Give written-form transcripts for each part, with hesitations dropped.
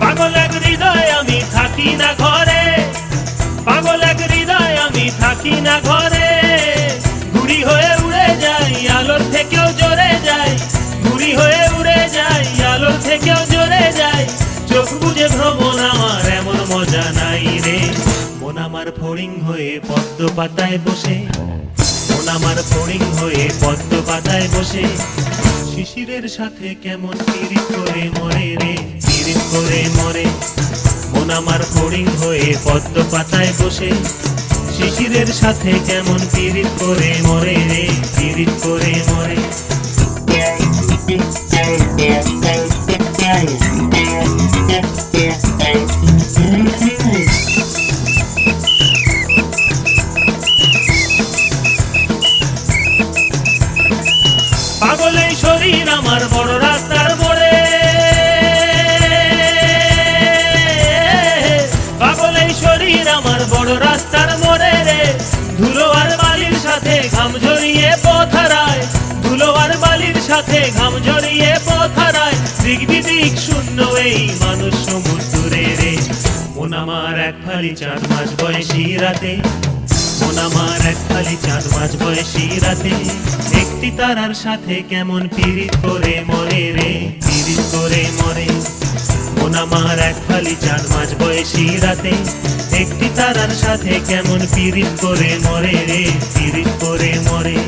পাগল এক হৃদয় আমি থাকি না ঘরে, পাগল এক হৃদয় আমি থাকি না ঘরে। ঘুড়ি হয়ে উড়ে যাই আলোর থেকেও জোরে যাই, ঘুড়ি হয়ে উড়ে যাই আলোর থেকেও জোরে যাই। চোখ বুঝে ভ্রমণ আমার এমন মজা নাই রে। মন আমার ফড়িং হয়ে পদ্ম পাতায় বসে, মন আমার ফড়িং হয়ে পদ্ম পাতায় বসে। শিশিরের সাথে কেমন পিরিত করে মরে রে, পিরিত করে মরে। মন আমার ফড়িং হয়ে পদ্ম পাতায় বসে, শিশিরের সাথে কেমন পিরিত করে মরে রে, পিরিত করে মরে। পাগল এই শরীর আমার বড় রাস্তার মোড়ে, পাগল এই শরীর আমার বড় রাস্তার মোড়ে রে। ধুলো আর বালির সাথে ঘাম ঝরিয়ে পথ হারায়, ধুলো আর বালির সাথে ঘাম ঝরিয়ে পথ হারায়। দিক বিদিক শূন্য এই মানুষ সমুদ্রে রে। মন আমার এক ফালি চাঁদ মাঝ বয়সী রাতে, মন আমার এক ফালি চাঁদ মাঝ বয়সী রাতে। একটি তারার সাথে কেমন পিরিত করে মরে রে, পিরিত করে মরে। মন আমার এক ফালি চাঁদ মাঝ বয়সী রাতে, একটি তারার সাথে কেমন পিরিত করে মরে রে, পিরিত করে মরে।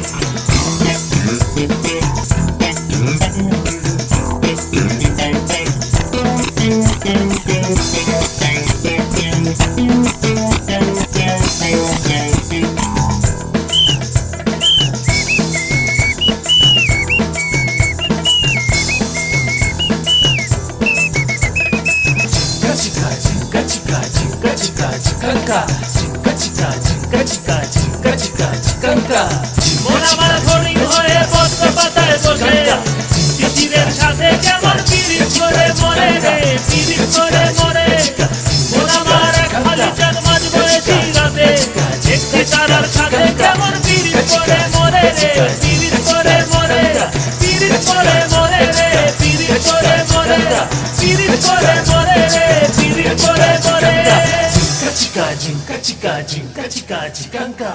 মন আমার ফড়িং হয়ে পদ্ম পাতায় বসে, শিশিরের সাথে কেমন পিরিত করে মরে রে, পিরিত করে মরে। মন আমার এক ফালি চাঁদ মাঝ বয়সী রাতে, একটি তারার সাথে কেমন পিরিত করে মরে রে, পিরিত করে মরে। পিরিত করে মরে রে, পিরিত করে মরে, পিরিত করে মরে রে, পিরিত করে মরে। Jinka chika jinka chika jinka chika chikanka.